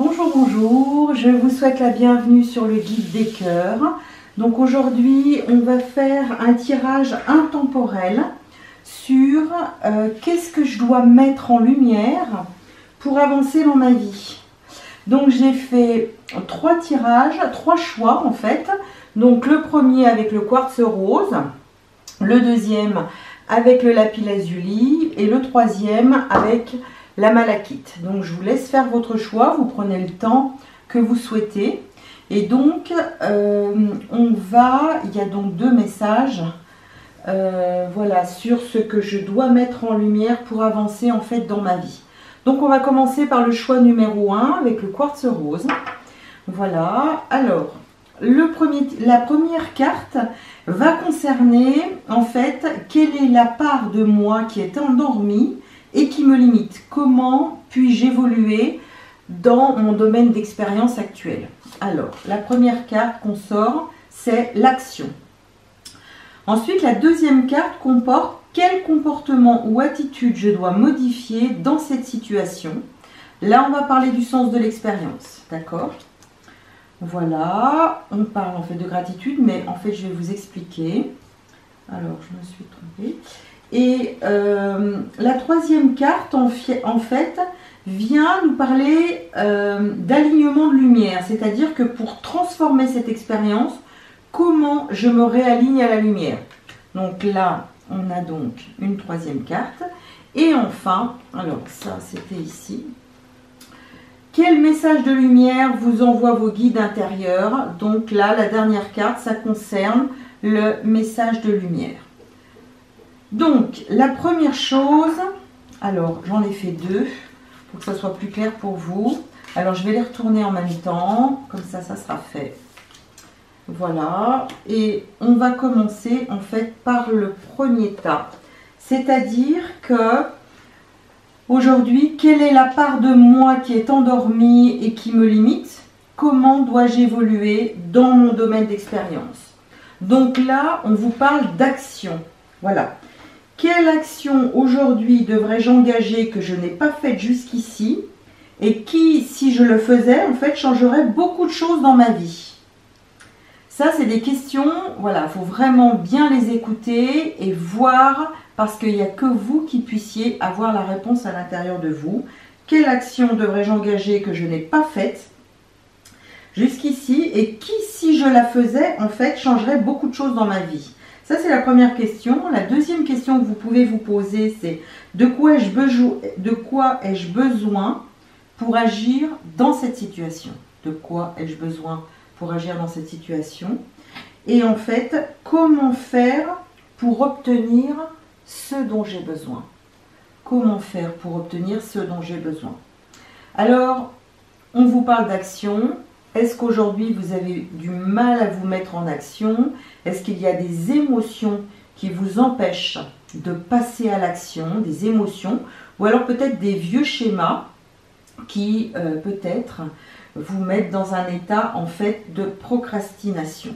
Bonjour, bonjour, je vous souhaite la bienvenue sur le guide des cœurs. Donc aujourd'hui, on va faire un tirage intemporel sur qu'est-ce que je dois mettre en lumière pour avancer dans ma vie. Donc j'ai fait 3 tirages, 3 choix en fait. Donc le premier avec le quartz rose, le deuxième avec le lapis lazuli et le troisième avec la malachite. Donc je vous laisse faire votre choix, vous prenez le temps que vous souhaitez. Et donc il y a donc 2 messages voilà, sur ce que je dois mettre en lumière pour avancer en fait dans ma vie. Donc on va commencer par le choix numéro 1 avec le quartz rose. Voilà, alors la première carte va concerner en fait quelle est la part de moi qui est endormie et qui me limite. Comment puis-je évoluer dans mon domaine d'expérience actuel? Alors, la première carte qu'on sort, c'est l'action. Ensuite, la deuxième carte comporte quel comportement ou attitude je dois modifier dans cette situation. Là, on va parler du sens de l'expérience, d'accord? Voilà, on parle en fait de gratitude, mais en fait, je vais vous expliquer. Alors, je me suis trompée. Et la troisième carte, en fait, vient nous parler d'alignement de lumière. C'est-à-dire que pour transformer cette expérience, comment je me réaligne à la lumière. Donc là, on a donc une troisième carte. Et enfin, alors ça, c'était ici. Quel message de lumière vous envoie vos guides intérieurs? Donc là, la dernière carte, ça concerne le message de lumière. Donc, la première chose, alors j'en ai fait 2 pour que ça soit plus clair pour vous. Alors, je vais les retourner en même temps, comme ça, ça sera fait. Voilà, et on va commencer en fait par le premier tas. C'est-à-dire que aujourd'hui, quelle est la part de moi qui est endormie et qui me limite? Comment dois-je évoluer dans mon domaine d'expérience? Donc là, on vous parle d'action. Voilà. Quelle action aujourd'hui devrais-je engager que je n'ai pas faite jusqu'ici et qui, si je le faisais, en fait, changerait beaucoup de choses dans ma vie? Ça, c'est des questions, voilà, il faut vraiment bien les écouter et voir, parce qu'il n'y a que vous qui puissiez avoir la réponse à l'intérieur de vous. Quelle action devrais-je engager que je n'ai pas faite jusqu'ici et qui, si je la faisais, en fait, changerait beaucoup de choses dans ma vie? Ça, c'est la première question. La deuxième question que vous pouvez vous poser, c'est de quoi ai-je besoin pour agir dans cette situation? De quoi ai-je besoin pour agir dans cette situation? Et en fait, comment faire pour obtenir ce dont j'ai besoin? Comment faire pour obtenir ce dont j'ai besoin? Alors, on vous parle d'action. Est-ce qu'aujourd'hui, vous avez du mal à vous mettre en action? Est-ce qu'il y a des émotions qui vous empêchent de passer à l'action, des émotions, ou alors peut-être des vieux schémas qui peut-être vous mettent dans un état en fait de procrastination.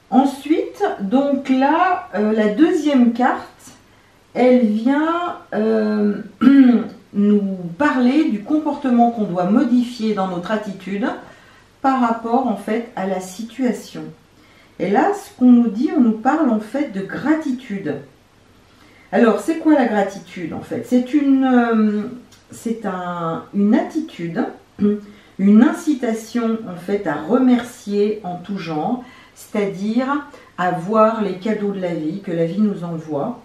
Ensuite, donc là, la deuxième carte, elle vient nous parler du comportement qu'on doit modifier dans notre attitude par rapport en fait à la situation. Et là, ce qu'on nous dit, on nous parle en fait de gratitude. Alors, c'est quoi la gratitude en fait? C'est une attitude, une incitation en fait à remercier en tout genre, c'est-à-dire à voir les cadeaux de la vie que la vie nous envoie.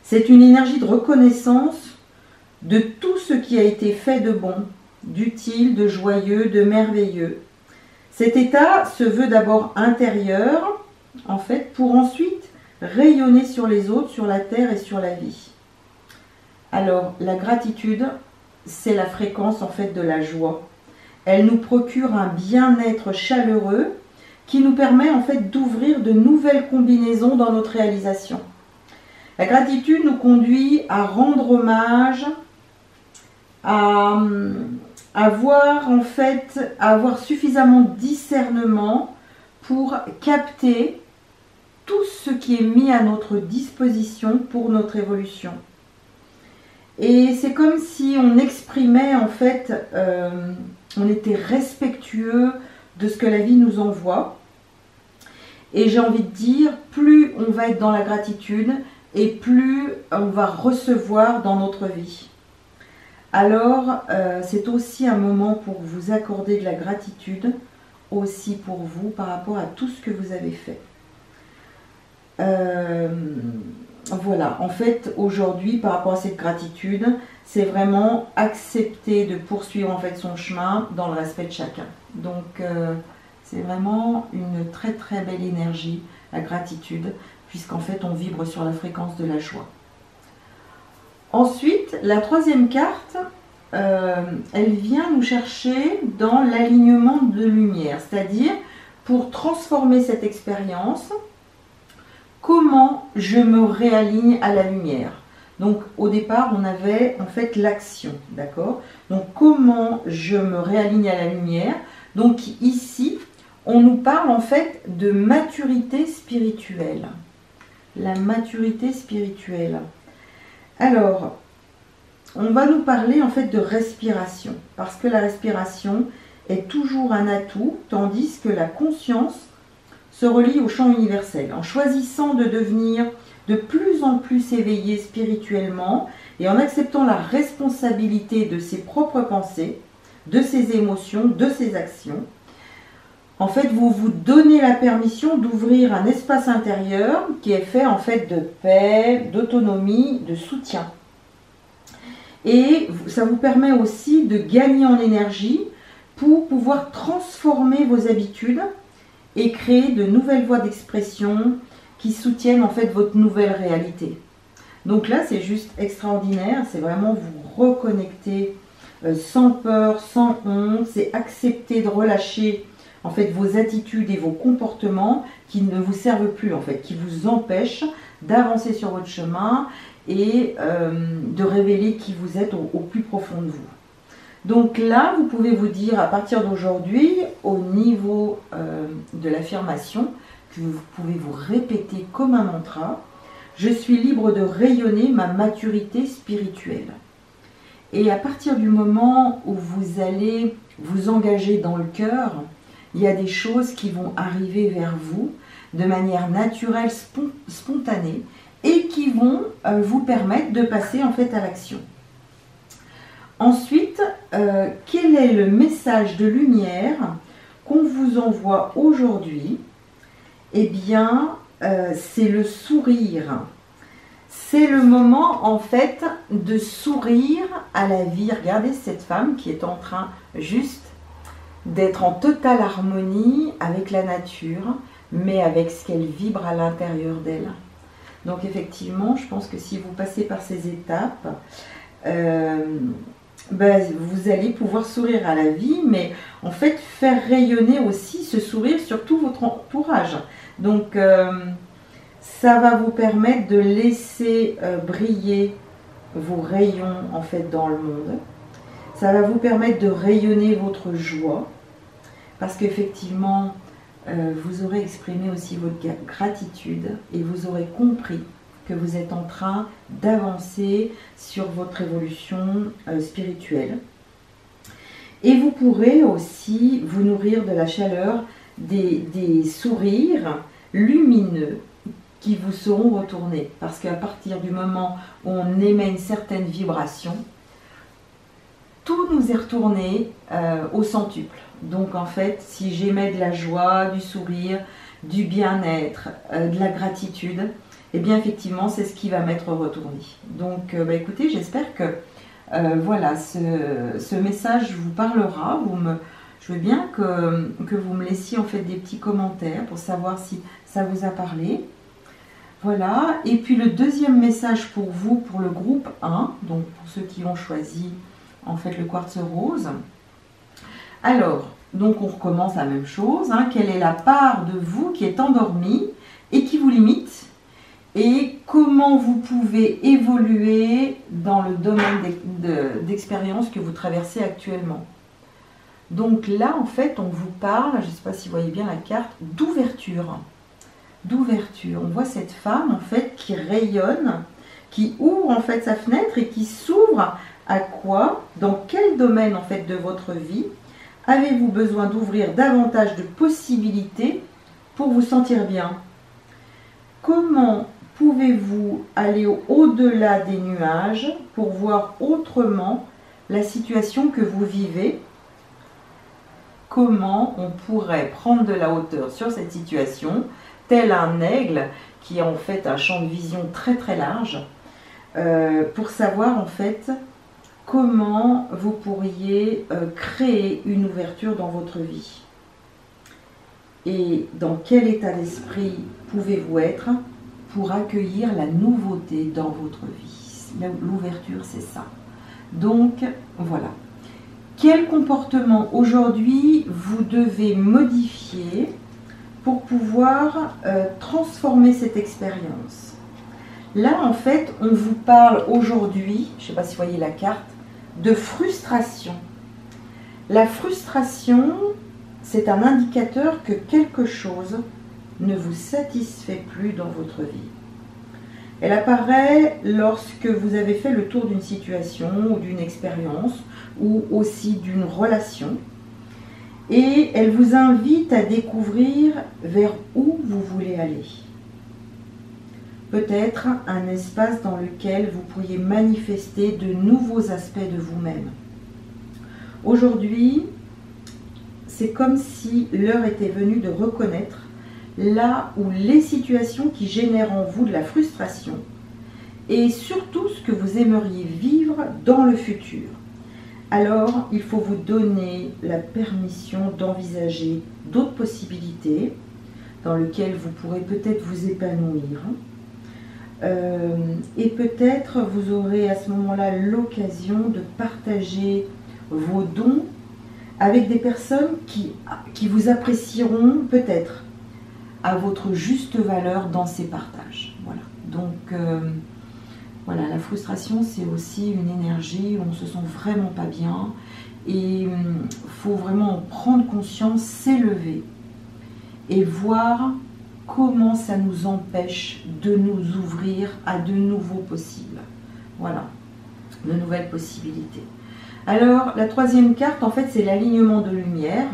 C'est une énergie de reconnaissance de tout ce qui a été fait de bon, d'utile, de joyeux, de merveilleux. Cet état se veut d'abord intérieur, en fait, pour ensuite rayonner sur les autres, sur la terre et sur la vie. Alors, la gratitude, c'est la fréquence en fait de la joie. Elle nous procure un bien-être chaleureux qui nous permet en fait d'ouvrir de nouvelles combinaisons dans notre réalisation. La gratitude nous conduit à rendre hommage, à avoir suffisamment de discernement pour capter tout ce qui est mis à notre disposition pour notre évolution. Et c'est comme si on exprimait, en fait, on était respectueux de ce que la vie nous envoie. Et j'ai envie de dire, plus on va être dans la gratitude et plus on va recevoir dans notre vie. Alors, c'est aussi un moment pour vous accorder de la gratitude, aussi pour vous, par rapport à tout ce que vous avez fait. Voilà, en fait, aujourd'hui, par rapport à cette gratitude, c'est vraiment accepter de poursuivre en fait son chemin dans le respect de chacun. Donc, c'est vraiment une très très belle énergie, la gratitude, puisqu'en fait, on vibre sur la fréquence de la joie. Ensuite, la troisième carte, elle vient nous chercher dans l'alignement de lumière, c'est-à-dire pour transformer cette expérience, comment je me réaligne à la lumière. Donc au départ, on avait en fait l'action, d'accord? Donc comment je me réaligne à la lumière? Donc ici, on nous parle en fait de maturité spirituelle. La maturité spirituelle. Alors, on va nous parler en fait de respiration, parce que la respiration est toujours un atout, tandis que la conscience se relie au champ universel. En choisissant de devenir de plus en plus éveillé spirituellement et en acceptant la responsabilité de ses propres pensées, de ses émotions, de ses actions, en fait, vous vous donnez la permission d'ouvrir un espace intérieur qui est fait en fait de paix, d'autonomie, de soutien. Et ça vous permet aussi de gagner en énergie pour pouvoir transformer vos habitudes et créer de nouvelles voies d'expression qui soutiennent en fait votre nouvelle réalité. Donc là, c'est juste extraordinaire, c'est vraiment vous reconnecter sans peur, sans honte, c'est accepter de relâcher en fait vos attitudes et vos comportements qui ne vous servent plus en fait, qui vous empêchent d'avancer sur votre chemin et de révéler qui vous êtes au plus profond de vous. Donc là, vous pouvez vous dire à partir d'aujourd'hui, au niveau de l'affirmation, que vous pouvez vous répéter comme un mantra, je suis libre de rayonner ma maturité spirituelle. Et à partir du moment où vous allez vous engager dans le cœur, il y a des choses qui vont arriver vers vous de manière naturelle, spontanée, et qui vont vous permettre de passer en fait à l'action. Ensuite, quel est le message de lumière qu'on vous envoie aujourd'hui? Eh bien, c'est le sourire. C'est le moment en fait de sourire à la vie. Regardez cette femme qui est en train juste d'être en totale harmonie avec la nature, mais avec ce qu'elle vibre à l'intérieur d'elle. Donc effectivement, je pense que si vous passez par ces étapes, vous allez pouvoir sourire à la vie, mais en fait faire rayonner aussi ce sourire sur tout votre entourage. Donc ça va vous permettre de laisser briller vos rayons en fait dans le monde. Ça va vous permettre de rayonner votre joie, parce qu'effectivement vous aurez exprimé aussi votre gratitude et vous aurez compris que vous êtes en train d'avancer sur votre évolution spirituelle. Et vous pourrez aussi vous nourrir de la chaleur des sourires lumineux qui vous seront retournés. Parce qu'à partir du moment où on émet une certaine vibration, tout nous est retourné au centuple. Donc en fait, si j'émets de la joie, du sourire, du bien-être, de la gratitude, et bien effectivement c'est ce qui va m'être retourné. Donc écoutez, j'espère que voilà, ce message vous parlera. Je veux bien que vous me laissiez en fait des petits commentaires pour savoir si ça vous a parlé. Voilà, et puis le deuxième message pour vous, pour le groupe 1, donc pour ceux qui ont choisi en fait le quartz rose. Alors, donc on recommence la même chose, hein. Quelle est la part de vous qui est endormie et qui vous limite? Et comment vous pouvez évoluer dans le domaine d'expérience que vous traversez actuellement. Donc là, en fait, on vous parle, je ne sais pas si vous voyez bien la carte, d'ouverture. D'ouverture. On voit cette femme, en fait, qui rayonne, qui ouvre en fait sa fenêtre et qui s'ouvre à quoi? Dans quel domaine en fait de votre vie avez-vous besoin d'ouvrir davantage de possibilités pour vous sentir bien? Comment pouvez-vous aller au-delà des nuages pour voir autrement la situation que vous vivez? Comment on pourrait prendre de la hauteur sur cette situation, tel un aigle qui a en fait un champ de vision très très large, pour savoir en fait comment vous pourriez créer une ouverture dans votre vie. Et dans quel état d'esprit pouvez-vous être pour accueillir la nouveauté dans votre vie? L'ouverture, c'est ça. Donc, voilà. Quel comportement aujourd'hui vous devez modifier pour pouvoir transformer cette expérience? Là, en fait, on vous parle aujourd'hui, je ne sais pas si vous voyez la carte, de frustration. La frustration, c'est un indicateur que quelque chose ne vous satisfait plus dans votre vie. Elle apparaît lorsque vous avez fait le tour d'une situation ou d'une expérience ou aussi d'une relation. Et elle vous invite à découvrir vers où vous voulez aller. Peut-être un espace dans lequel vous pourriez manifester de nouveaux aspects de vous-même. Aujourd'hui, c'est comme si l'heure était venue de reconnaître là où les situations qui génèrent en vous de la frustration et surtout ce que vous aimeriez vivre dans le futur. Alors, il faut vous donner la permission d'envisager d'autres possibilités dans lesquelles vous pourrez peut-être vous épanouir. Et peut-être vous aurez à ce moment-là l'occasion de partager vos dons avec des personnes qui vous apprécieront peut-être à votre juste valeur dans ces partages. Voilà. Donc, voilà, la frustration, c'est aussi une énergie où on ne se sent vraiment pas bien et il faut vraiment en prendre conscience, s'élever et voir comment ça nous empêche de nous ouvrir à de nouveaux possibles. Voilà, de nouvelles possibilités. Alors, la troisième carte, en fait, c'est l'alignement de lumière.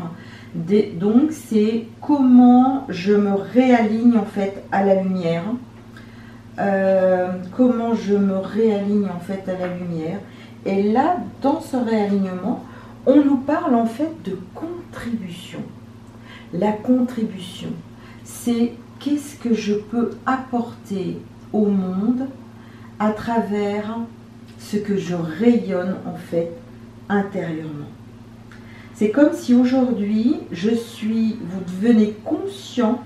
Donc, c'est comment je me réaligne, en fait, à la lumière. Comment je me réaligne, en fait, à la lumière. Et là, dans ce réalignement, on nous parle, en fait, de contribution. La contribution, c'est qu'est-ce que je peux apporter au monde à travers ce que je rayonne en fait intérieurement. C'est comme si aujourd'hui vous devenez conscient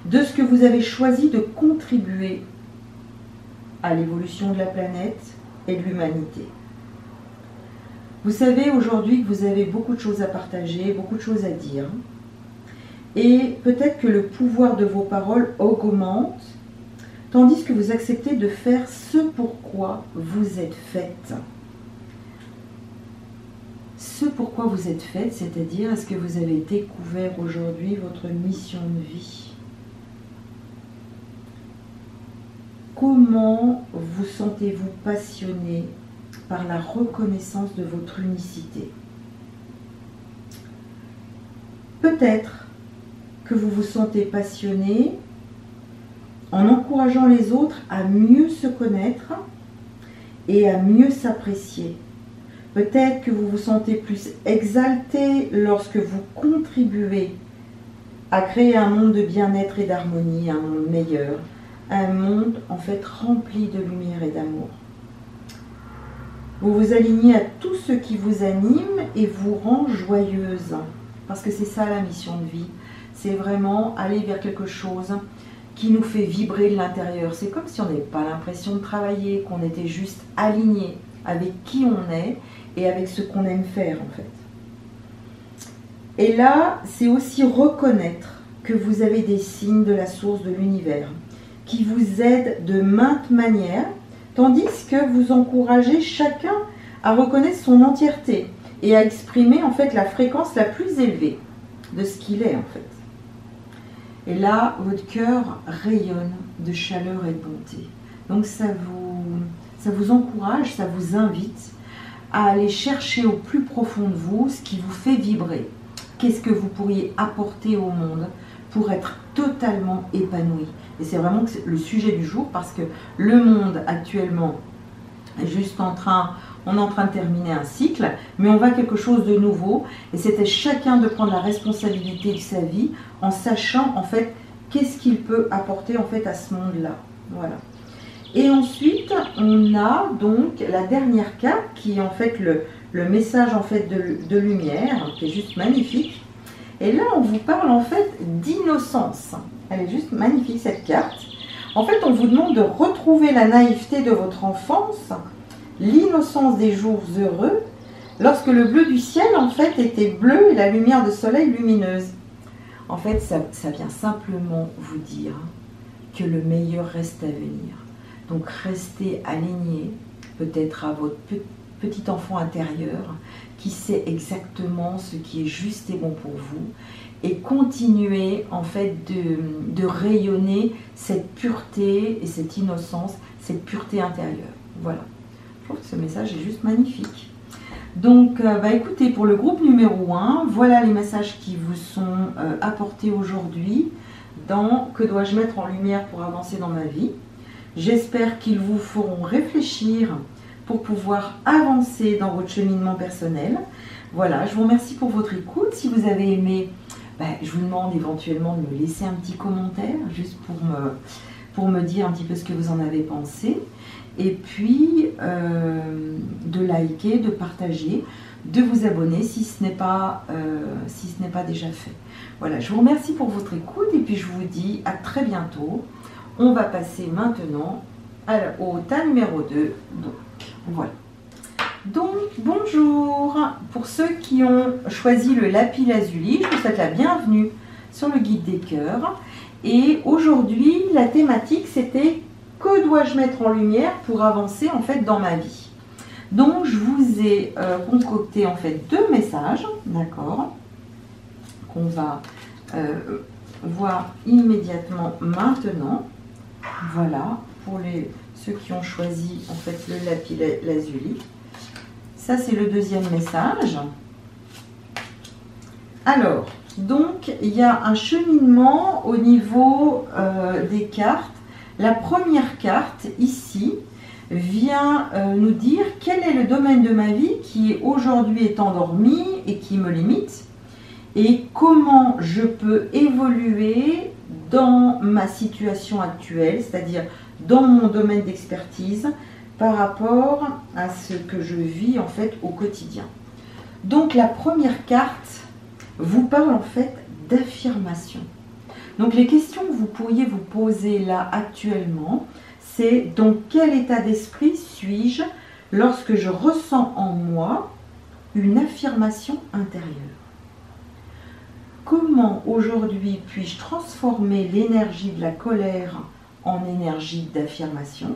de ce que vous avez choisi de contribuer à l'évolution de la planète et de l'humanité. Vous savez aujourd'hui que vous avez beaucoup de choses à partager, beaucoup de choses à dire. Et peut-être que le pouvoir de vos paroles augmente, tandis que vous acceptez de faire ce pourquoi vous êtes faite. Ce pourquoi vous êtes faite, c'est-à-dire est-ce que vous avez découvert aujourd'hui votre mission de vie? Comment vous sentez-vous passionné par la reconnaissance de votre unicité? Peut-être que vous vous sentez passionné en encourageant les autres à mieux se connaître et à mieux s'apprécier. Peut-être que vous vous sentez plus exalté lorsque vous contribuez à créer un monde de bien-être et d'harmonie, un monde meilleur, un monde en fait rempli de lumière et d'amour. Vous vous alignez à tout ce qui vous anime et vous rend joyeuse, parce que c'est ça la mission de vie. C'est vraiment aller vers quelque chose qui nous fait vibrer de l'intérieur. C'est comme si on n'avait pas l'impression de travailler, qu'on était juste aligné avec qui on est et avec ce qu'on aime faire en fait. Et là, c'est aussi reconnaître que vous avez des signes de la source de l'univers qui vous aident de maintes manières, tandis que vous encouragez chacun à reconnaître son entièreté et à exprimer en fait la fréquence la plus élevée de ce qu'il est en fait. Et là, votre cœur rayonne de chaleur et de bonté. Donc ça vous encourage, ça vous invite à aller chercher au plus profond de vous ce qui vous fait vibrer. Qu'est-ce que vous pourriez apporter au monde pour être totalement épanoui? Et c'est vraiment le sujet du jour, parce que le monde actuellement est juste on est en train de terminer un cycle, mais on va quelque chose de nouveau. Et c'était chacun de prendre la responsabilité de sa vie en sachant en fait qu'est-ce qu'il peut apporter en fait à ce monde-là. Voilà. Et ensuite, on a donc la dernière carte qui est en fait le message en fait de lumière, qui est juste magnifique. Et là, on vous parle en fait d'innocence. Elle est juste magnifique cette carte. En fait, on vous demande de retrouver la naïveté de votre enfance, l'innocence des jours heureux, lorsque le bleu du ciel en fait était bleu et la lumière de soleil lumineuse. En fait, ça vient simplement vous dire que le meilleur reste à venir. Donc restez aligné peut-être à votre petit enfant intérieur qui sait exactement ce qui est juste et bon pour vous, et continuez en fait de rayonner cette pureté et cette innocence, cette pureté intérieure. Voilà, je trouve que ce message est juste magnifique. Donc écoutez, pour le groupe numéro 1, voilà les messages qui vous sont apportés aujourd'hui dans « Que dois-je mettre en lumière pour avancer dans ma vie ?» J'espère qu'ils vous feront réfléchir pour pouvoir avancer dans votre cheminement personnel. Voilà, je vous remercie pour votre écoute. Si vous avez aimé, je vous demande éventuellement de me laisser un petit commentaire, juste pour me dire un petit peu ce que vous en avez pensé. Et puis, de liker, de partager, de vous abonner si ce n'est pas déjà fait. Voilà, je vous remercie pour votre écoute et puis je vous dis à très bientôt. On va passer maintenant au tas numéro 2. Donc, voilà. Donc, bonjour. Pour ceux qui ont choisi le lapis lazuli, je vous souhaite la bienvenue sur le guide des cœurs. Et aujourd'hui, la thématique, c'était « Que dois-je mettre en lumière pour avancer en fait dans ma vie ?» Donc, je vous ai concocté en fait 2 messages, d'accord, qu'on va voir immédiatement maintenant. Voilà, pour ceux qui ont choisi en fait le lapis lazuli. Ça, c'est le deuxième message. Alors, donc, il y a un cheminement au niveau des cartes. La première carte, ici, vient nous dire quel est le domaine de ma vie qui aujourd'hui est endormi et qui me limite, et comment je peux évoluer dans ma situation actuelle, c'est-à-dire dans mon domaine d'expertise, par rapport à ce que je vis en fait au quotidien. Donc la première carte vous parle en fait d'affirmation. Donc les questions que vous pourriez vous poser là actuellement, c'est dans quel état d'esprit suis-je lorsque je ressens en moi une affirmation intérieure? Comment aujourd'hui puis-je transformer l'énergie de la colère en énergie d'affirmation?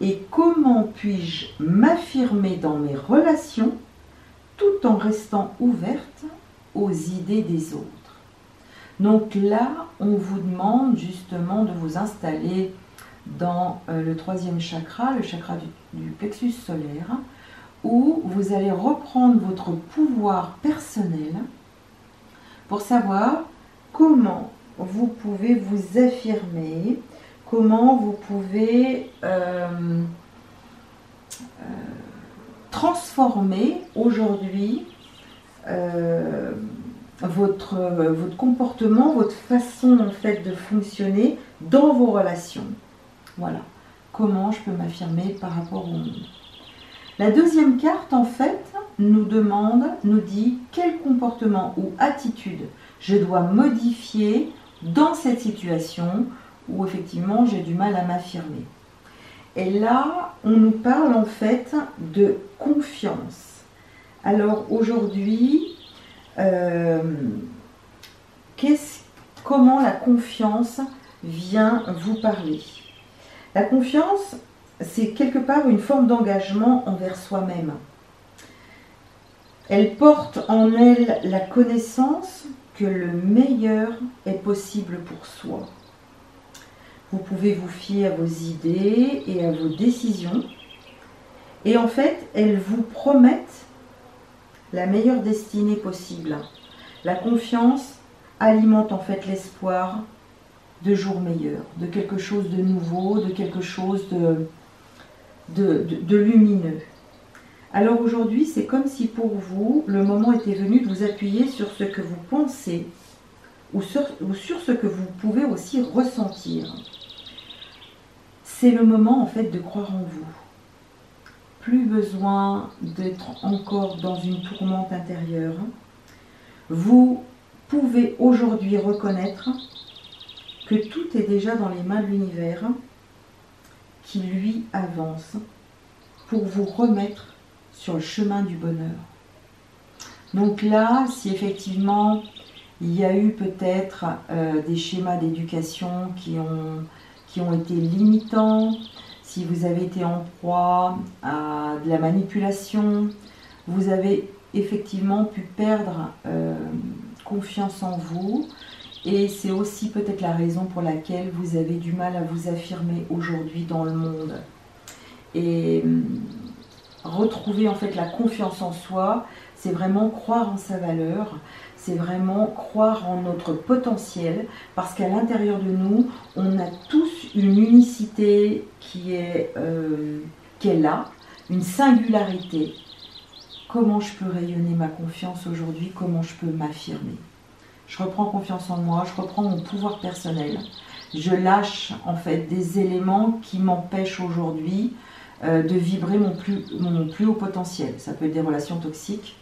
Et comment puis-je m'affirmer dans mes relations tout en restant ouverte aux idées des autres? Donc là, on vous demande justement de vous installer dans le 3e chakra, le chakra du plexus solaire, où vous allez reprendre votre pouvoir personnel pour savoir comment vous pouvez vous affirmer, comment vous pouvez transformer aujourd'hui votre comportement, votre façon en fait de fonctionner dans vos relations. Voilà, comment je peux m'affirmer par rapport au monde. La deuxième carte en fait nous dit quel comportement ou attitude je dois modifier dans cette situation où effectivement j'ai du mal à m'affirmer. Et là, on nous parle en fait de confiance. Alors aujourd'hui, comment la confiance vient vous parler? La confiance, c'est quelque part une forme d'engagement envers soi-même. Elle porte en elle la connaissance que le meilleur est possible pour soi. Vous pouvez vous fier à vos idées et à vos décisions. Et en fait, elles vous promettent la meilleure destinée possible. La confiance alimente en fait l'espoir de jours meilleurs, de quelque chose de nouveau, de quelque chose de lumineux. Alors aujourd'hui, c'est comme si pour vous, le moment était venu de vous appuyer sur ce que vous pensez ou sur ce que vous pouvez aussi ressentir. C'est le moment en fait de croire en vous. Plus besoin d'être encore dans une tourmente intérieure. Vous pouvez aujourd'hui reconnaître que tout est déjà dans les mains de l'univers qui lui avance pour vous remettre sur le chemin du bonheur. Donc là, si effectivement il y a eu peut-être des schémas d'éducation qui ont été limitants, si vous avez été en proie à de la manipulation, vous avez effectivement pu perdre confiance en vous, et c'est aussi peut-être la raison pour laquelle vous avez du mal à vous affirmer aujourd'hui dans le monde. Et retrouver en fait la confiance en soi, c'est vraiment croire en sa valeur, c'est vraiment croire en notre potentiel, parce qu'à l'intérieur de nous, on a tous une unicité qui est là, une singularité. Comment je peux rayonner ma confiance aujourd'hui? Comment je peux m'affirmer? Je reprends confiance en moi, je reprends mon pouvoir personnel. Je lâche en fait des éléments qui m'empêchent aujourd'hui de vibrer mon plus haut potentiel. Ça peut être des relations toxiques,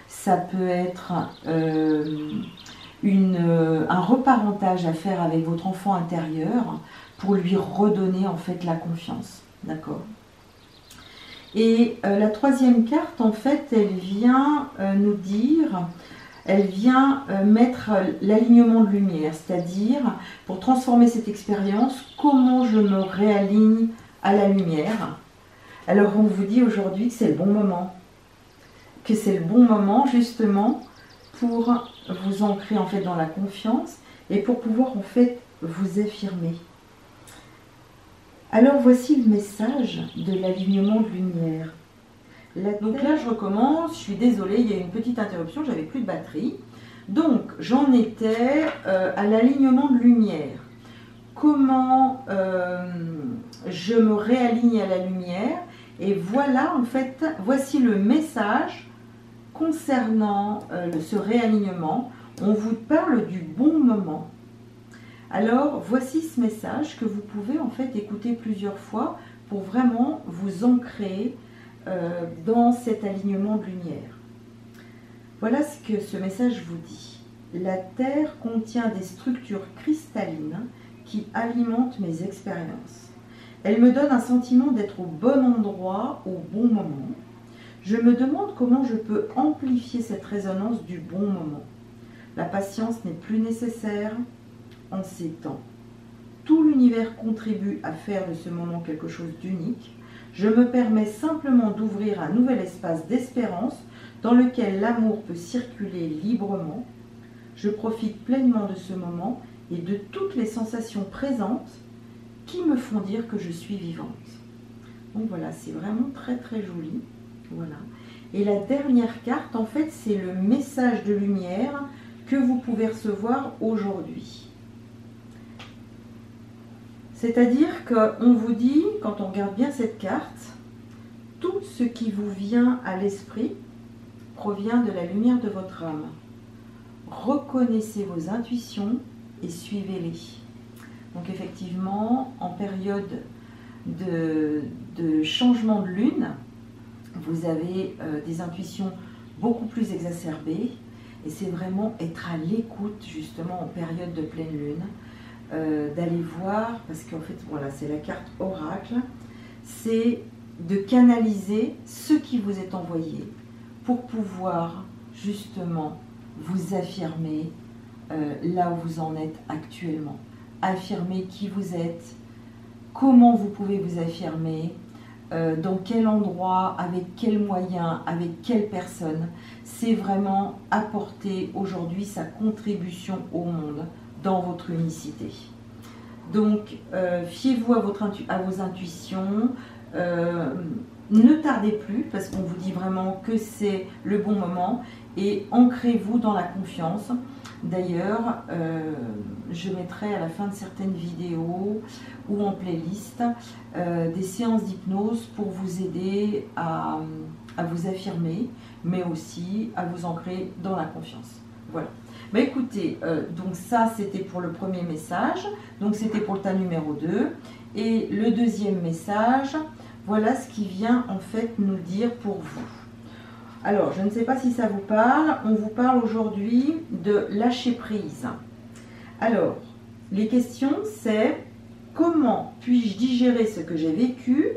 ça peut être un reparentage à faire avec votre enfant intérieur pour lui redonner en fait la confiance. D'accord? Et la troisième carte, en fait, elle vient nous dire, elle vient mettre l'alignement de lumière, c'est-à-dire, pour transformer cette expérience, comment je me réaligne à la lumière. Alors, on vous dit aujourd'hui que c'est le bon moment, que c'est le bon moment, justement, pour vous ancrer, en fait, dans la confiance et pour pouvoir, en fait, vous affirmer. Alors voici le message de l'alignement de lumière. Donc là je recommence, je suis désolée, il y a eu une petite interruption, j'avais plus de batterie. Donc j'en étais à l'alignement de lumière. Comment je me réaligne à la lumière? Et voilà en fait, voici le message concernant ce réalignement. On vous parle du bon moment. Alors, voici ce message que vous pouvez en fait écouter plusieurs fois pour vraiment vous ancrer dans cet alignement de lumière. Voilà ce que ce message vous dit. La Terre contient des structures cristallines qui alimentent mes expériences. Elle me donne un sentiment d'être au bon endroit, au bon moment. Je me demande comment je peux amplifier cette résonance du bon moment. La patience n'est plus nécessaire en ces temps. Tout l'univers contribue à faire de ce moment quelque chose d'unique. Je me permets simplement d'ouvrir un nouvel espace d'espérance dans lequel l'amour peut circuler librement. Je profite pleinement de ce moment et de toutes les sensations présentes qui me font dire que je suis vivante. Donc voilà, c'est vraiment très très joli. Voilà. Et la dernière carte, en fait, c'est le message de lumière que vous pouvez recevoir aujourd'hui. C'est-à-dire qu'on vous dit, quand on regarde bien cette carte, tout ce qui vous vient à l'esprit provient de la lumière de votre âme. Reconnaissez vos intuitions et suivez-les. Donc effectivement, en période de changement de lune, vous avez des intuitions beaucoup plus exacerbées et c'est vraiment être à l'écoute justement en période de pleine lune. D'aller voir, parce qu'en fait voilà, c'est la carte oracle, c'est de canaliser ce qui vous est envoyé pour pouvoir justement vous affirmer là où vous en êtes actuellement, affirmer qui vous êtes, comment vous pouvez vous affirmer, dans quel endroit, avec quels moyens, avec quelle personne. C'est vraiment apporter aujourd'hui sa contribution au monde dans votre unicité. Donc, fiez-vous à vos intuitions. Ne tardez plus, parce qu'on vous dit vraiment que c'est le bon moment. Et ancrez-vous dans la confiance. D'ailleurs, je mettrai à la fin de certaines vidéos ou en playlist des séances d'hypnose pour vous aider à vous affirmer, mais aussi à vous ancrer dans la confiance. Voilà. Bah écoutez, donc ça c'était pour le premier message, donc c'était pour le tas numéro 2. Et le deuxième message, voilà ce qui vient en fait nous dire pour vous. Alors, je ne sais pas si ça vous parle, on vous parle aujourd'hui de lâcher prise. Alors, les questions, c'est comment puis-je digérer ce que j'ai vécu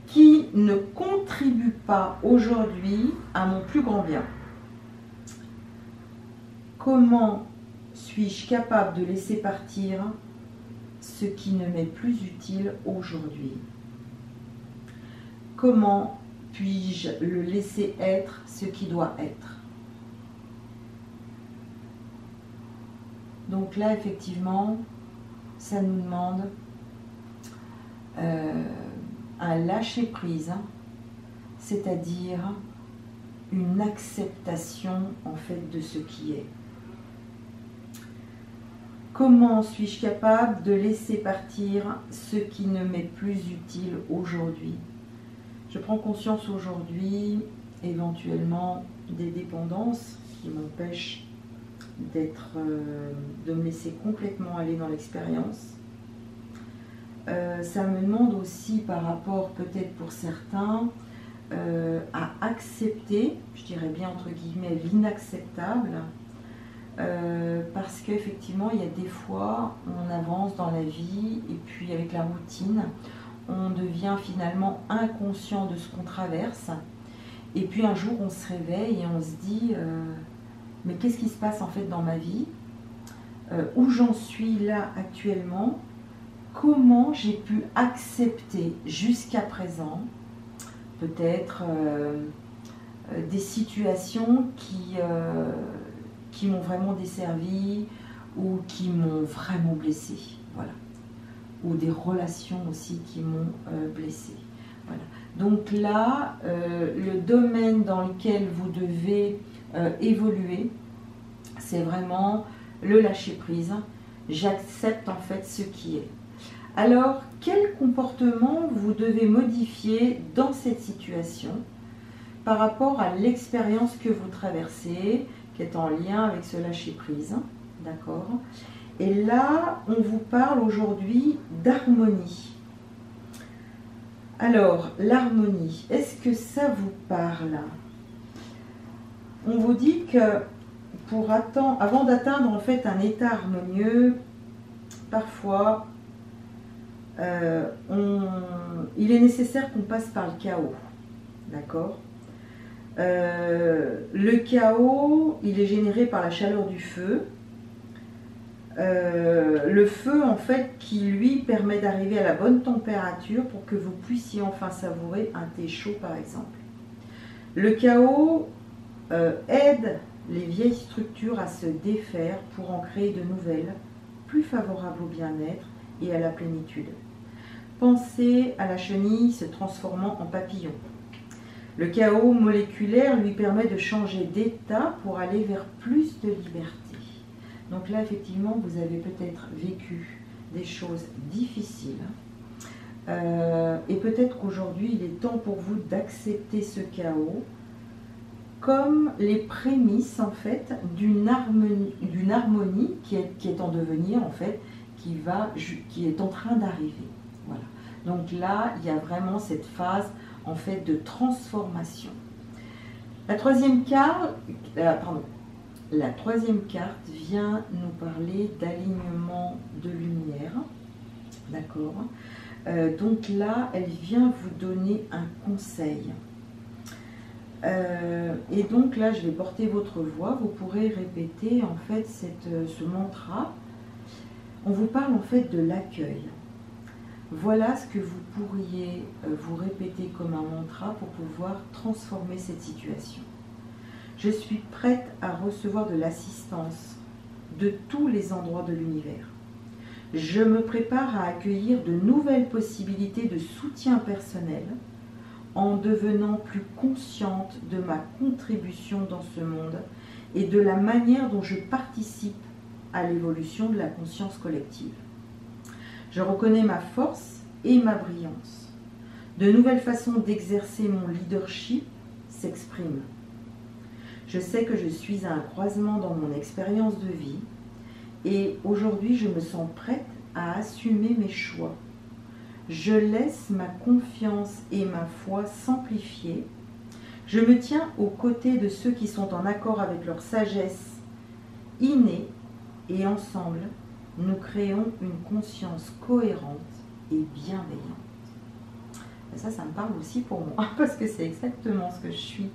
qui ne contribue pas aujourd'hui à mon plus grand bien? Comment suis-je capable de laisser partir ce qui ne m'est plus utile aujourd'hui? Comment puis-je le laisser être ce qui doit être? Donc là, effectivement, ça nous demande un lâcher-prise, c'est-à-dire une acceptation en fait de ce qui est. Comment suis-je capable de laisser partir ce qui ne m'est plus utile aujourd'hui? Je prends conscience aujourd'hui, éventuellement, des dépendances qui m'empêchent de me laisser complètement aller dans l'expérience. Ça me demande aussi, par rapport peut-être pour certains, à accepter, je dirais bien entre guillemets, l'inacceptable, parce qu'effectivement, il y a des fois, on avance dans la vie et puis avec la routine, on devient finalement inconscient de ce qu'on traverse. Et puis un jour, on se réveille et on se dit mais qu'est-ce qui se passe en fait dans ma vie? Où j'en suis là actuellement? Comment j'ai pu accepter jusqu'à présent peut-être des situations qui m'ont vraiment desservi ou qui m'ont vraiment blessé, voilà. Ou des relations aussi qui m'ont blessé. Voilà. Donc là, le domaine dans lequel vous devez évoluer, c'est vraiment le lâcher-prise. J'accepte en fait ce qui est. Alors, quel comportement vous devez modifier dans cette situation par rapport à l'expérience que vous traversez, qui est en lien avec ce lâcher-prise, d'accord? Et là, on vous parle aujourd'hui d'harmonie. Alors, l'harmonie, est-ce que ça vous parle? On vous dit que avant d'atteindre en fait un état harmonieux, parfois, il est nécessaire qu'on passe par le chaos, d'accord? Le chaos, il est généré par la chaleur du feu. Le feu en fait qui lui permet d'arriver à la bonne température pour que vous puissiez enfin savourer un thé chaud par exemple. Le chaos aide les vieilles structures à se défaire pour en créer de nouvelles, plus favorables au bien-être et à la plénitude. Pensez à la chenille se transformant en papillon. Le chaos moléculaire lui permet de changer d'état pour aller vers plus de liberté. Donc là, effectivement, vous avez peut-être vécu des choses difficiles. Et peut-être qu'aujourd'hui, il est temps pour vous d'accepter ce chaos comme les prémices, en fait, d'une harmonie qui est en devenir, en fait, qui est en train d'arriver. Voilà. Donc là, il y a vraiment cette phase, en fait, de transformation. La troisième carte vient nous parler d'alignement de lumière, d'accord? Donc là, elle vient vous donner un conseil. Et donc là, je vais porter votre voix, vous pourrez répéter en fait ce mantra. On vous parle en fait de l'accueil. Voilà ce que vous pourriez vous répéter comme un mantra pour pouvoir transformer cette situation. Je suis prête à recevoir de l'assistance de tous les endroits de l'univers. Je me prépare à accueillir de nouvelles possibilités de soutien personnel en devenant plus consciente de ma contribution dans ce monde et de la manière dont je participe à l'évolution de la conscience collective. Je reconnais ma force et ma brillance. De nouvelles façons d'exercer mon leadership s'expriment. Je sais que je suis à un croisement dans mon expérience de vie et aujourd'hui je me sens prête à assumer mes choix. Je laisse ma confiance et ma foi s'amplifier. Je me tiens aux côtés de ceux qui sont en accord avec leur sagesse innée et ensemble, nous créons une conscience cohérente et bienveillante. Et ça me parle aussi pour moi parce que c'est exactement ce que je suis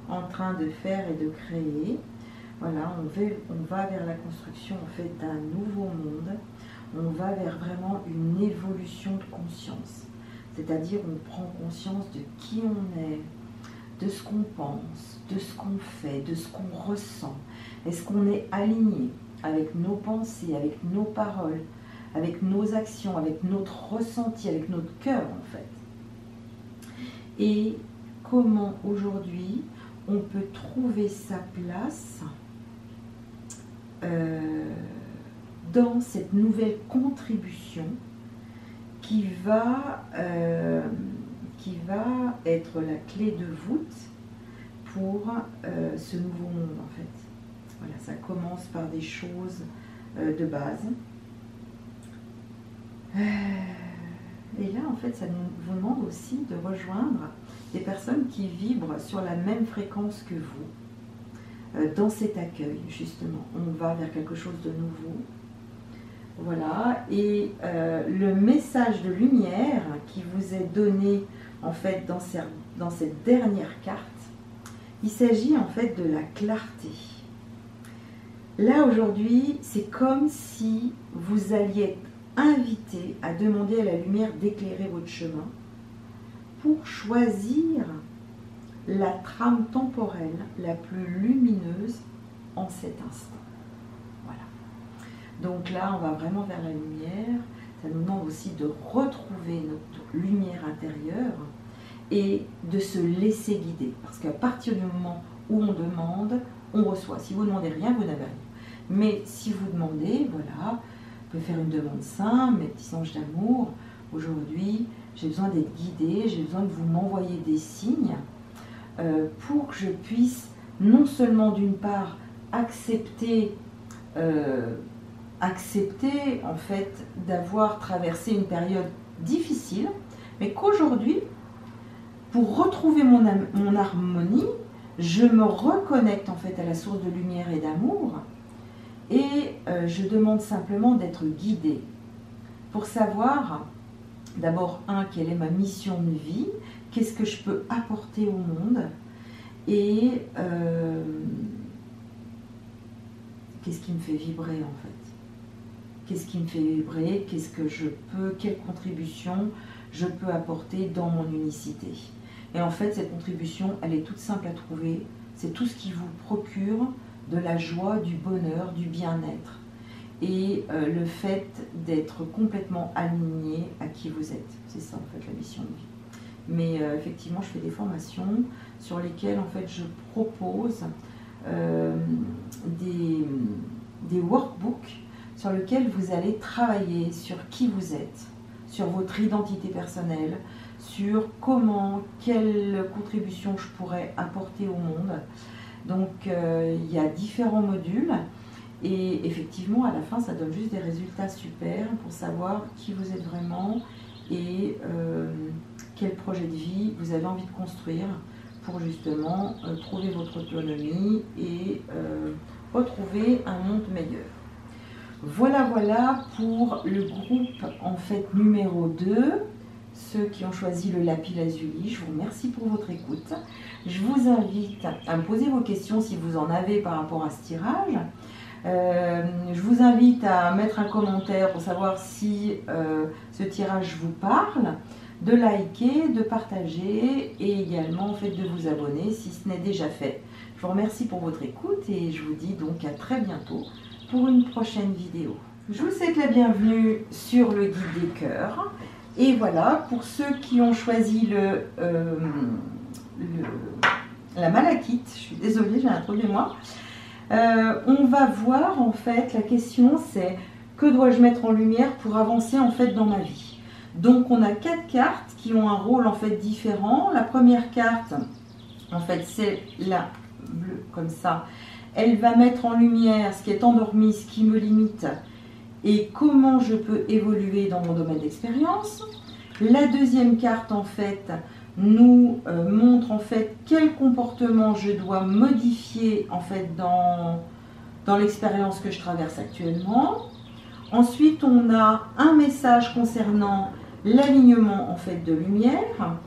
en train de faire et de créer. Voilà, on va vers la construction en fait d'un nouveau monde. On va vers vraiment une évolution de conscience. C'est-à-dire on prend conscience de qui on est, de ce qu'on pense, de ce qu'on fait, de ce qu'on ressent. Est-ce qu'on est aligné avec nos pensées, avec nos paroles, avec nos actions, avec notre ressenti, avec notre cœur en fait. Et comment aujourd'hui on peut trouver sa place dans cette nouvelle contribution qui va être la clé de voûte pour ce nouveau monde en fait. Voilà, ça commence par des choses de base. Et là, en fait, ça vous demande aussi de rejoindre des personnes qui vibrent sur la même fréquence que vous dans cet accueil, justement. On va vers quelque chose de nouveau. Voilà, et le message de lumière qui vous est donné, en fait, dans cette dernière carte, il s'agit, en fait, de la clarté. Là, aujourd'hui, c'est comme si vous alliez être invité à demander à la lumière d'éclairer votre chemin pour choisir la trame temporelle la plus lumineuse en cet instant. Voilà. Donc là, on va vraiment vers la lumière. Ça nous demande aussi de retrouver notre lumière intérieure et de se laisser guider. Parce qu'à partir du moment où on demande, on reçoit. Si vous ne demandez rien, vous n'avez rien. Mais si vous demandez, voilà, vous pouvez faire une demande simple, mes petits anges d'amour. Aujourd'hui, j'ai besoin d'être guidée, j'ai besoin que vous m'envoyiez des signes pour que je puisse non seulement d'une part accepter en fait d'avoir traversé une période difficile, mais qu'aujourd'hui, pour retrouver mon harmonie, je me reconnecte en fait à la source de lumière et d'amour et je demande simplement d'être guidée pour savoir d'abord, quelle est ma mission de vie, qu'est-ce que je peux apporter au monde et qu'est-ce qui me fait vibrer en fait. Qu'est-ce qui me fait vibrer, qu'est-ce que je peux, quelle contribution je peux apporter dans mon unicité. Et en fait, cette contribution, elle est toute simple à trouver. C'est tout ce qui vous procure de la joie, du bonheur, du bien-être. Et le fait d'être complètement aligné à qui vous êtes. C'est ça, en fait, la mission de vie. Mais effectivement, je fais des formations sur lesquelles, en fait, je propose des workbooks sur lesquels vous allez travailler sur qui vous êtes, sur votre identité personnelle, sur comment, quelle contribution je pourrais apporter au monde. Donc, il y a différents modules et effectivement, à la fin, ça donne juste des résultats super pour savoir qui vous êtes vraiment et quel projet de vie vous avez envie de construire pour justement trouver votre autonomie et retrouver un monde meilleur. Voilà pour le groupe en fait numéro 2, ceux qui ont choisi le lapis lazuli. Je vous remercie pour votre écoute. Je vous invite à me poser vos questions si vous en avez par rapport à ce tirage. Je vous invite à mettre un commentaire pour savoir si ce tirage vous parle, de liker, de partager et également en fait, de vous abonner si ce n'est déjà fait. Je vous remercie pour votre écoute et je vous dis donc à très bientôt pour une prochaine vidéo. Je vous souhaite la bienvenue sur le guide des cœurs. Et voilà, pour ceux qui ont choisi la malachite, je suis désolée, j'ai un trou de mémoire. On va voir en fait, la question c'est que dois-je mettre en lumière pour avancer en fait dans ma vie. Donc on a 4 cartes qui ont un rôle en fait différent. La première carte, en fait, c'est la bleue comme ça. Elle va mettre en lumière ce qui est endormi, ce qui me limite et comment je peux évoluer dans mon domaine d'expérience. La deuxième carte en fait nous montre en fait quel comportement je dois modifier en fait dans l'expérience que je traverse actuellement. Ensuite on a un message concernant l'alignement en fait de lumière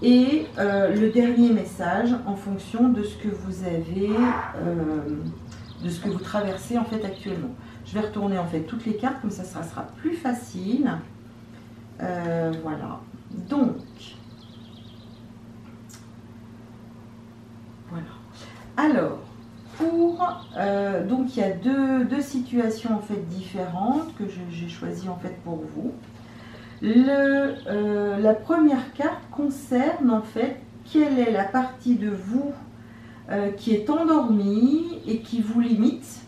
et le dernier message en fonction de ce que vous avez de ce que vous traversez en fait actuellement. Je vais retourner en fait toutes les cartes, comme ça sera plus facile. Voilà. Donc, voilà. Alors, donc il y a deux situations en fait différentes que j'ai choisies en fait pour vous. La première carte concerne en fait quelle est la partie de vous qui est endormie et qui vous limite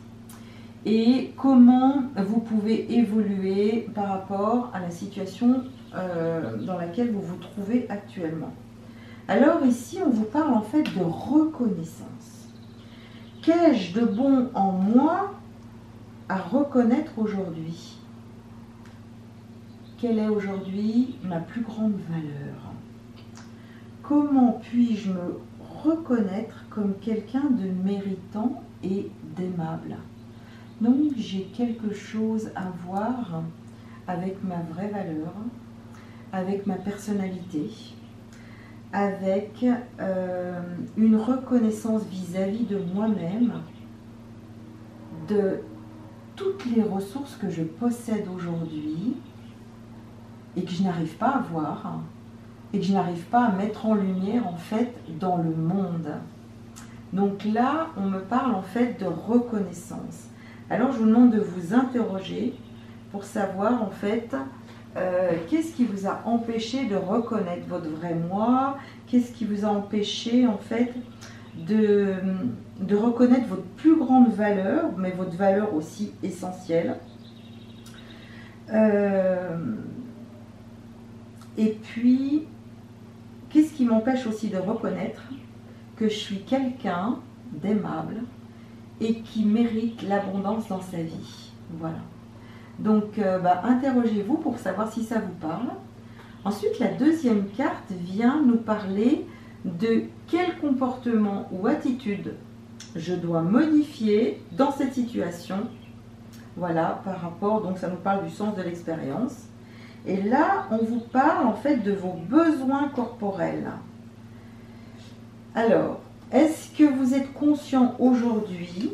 et comment vous pouvez évoluer par rapport à la situation dans laquelle vous vous trouvez actuellement. Alors ici, on vous parle en fait de reconnaissance. Qu'ai-je de bon en moi à reconnaître aujourd'hui? Quelle est aujourd'hui ma plus grande valeur? Comment puis-je me reconnaître comme quelqu'un de méritant et d'aimable? Donc j'ai quelque chose à voir avec ma vraie valeur, avec ma personnalité, avec une reconnaissance vis-à-vis de moi-même, de toutes les ressources que je possède aujourd'hui et que je n'arrive pas à voir et que je n'arrive pas à mettre en lumière en fait dans le monde. Donc là, on me parle en fait de reconnaissance. Alors je vous demande de vous interroger pour savoir en fait qu'est-ce qui vous a empêché de reconnaître votre vrai moi, qu'est-ce qui vous a empêché en fait de reconnaître votre plus grande valeur, mais votre valeur aussi essentielle. Et puis, qu'est-ce qui m'empêche aussi de reconnaître que je suis quelqu'un d'aimable et qui mérite l'abondance dans sa vie. Voilà. Donc, interrogez-vous pour savoir si ça vous parle. Ensuite, la deuxième carte vient nous parler de quel comportement ou attitude je dois modifier dans cette situation. Voilà, par rapport, donc ça nous parle du sens de l'expérience. Et là, on vous parle en fait de vos besoins corporels. Alors, est-ce que vous êtes conscient aujourd'hui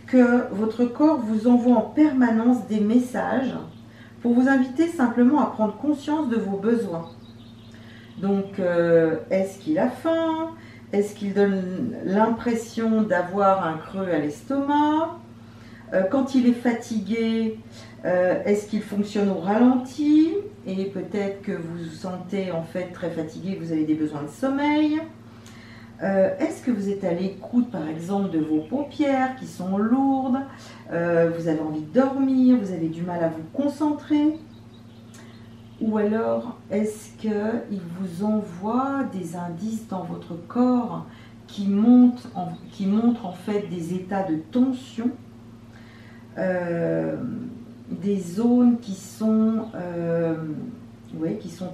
que votre corps vous envoie en permanence des messages pour vous inviter simplement à prendre conscience de vos besoins? Donc, est-ce qu'il a faim? Est-ce qu'il donne l'impression d'avoir un creux à l'estomac? Quand il est fatigué, est-ce qu'il fonctionne au ralenti? Et peut-être que vous vous sentez en fait très fatigué, vous avez des besoins de sommeil. Est-ce que vous êtes à l'écoute par exemple de vos paupières qui sont lourdes? Vous avez envie de dormir, vous avez du mal à vous concentrer? Ou alors est-ce qu'il vous envoie des indices dans votre corps qui montrent en fait des états de tension, des zones qui sont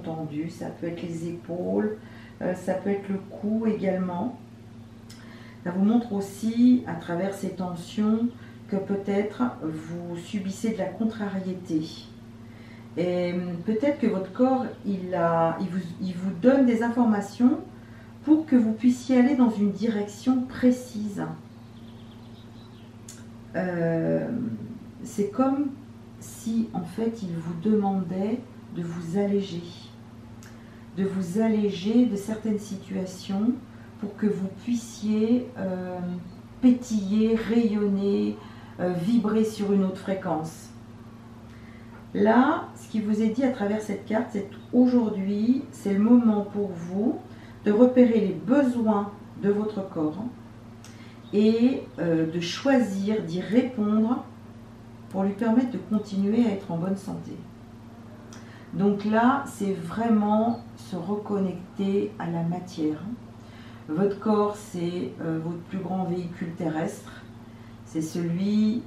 tendues? Ça peut être les épaules, ça peut être le cou également. Ça vous montre aussi à travers ces tensions que peut-être vous subissez de la contrariété. Et peut-être que votre corps, il vous donne des informations pour que vous puissiez aller dans une direction précise. C'est comme si en fait il vous demandait de vous alléger de certaines situations pour que vous puissiez pétiller, rayonner, vibrer sur une autre fréquence. Là, ce qui vous est dit à travers cette carte, c'est aujourd'hui, c'est le moment pour vous de repérer les besoins de votre corps et de choisir d'y répondre pour lui permettre de continuer à être en bonne santé. Donc là, c'est vraiment se reconnecter à la matière. Votre corps, c'est votre plus grand véhicule terrestre. C'est celui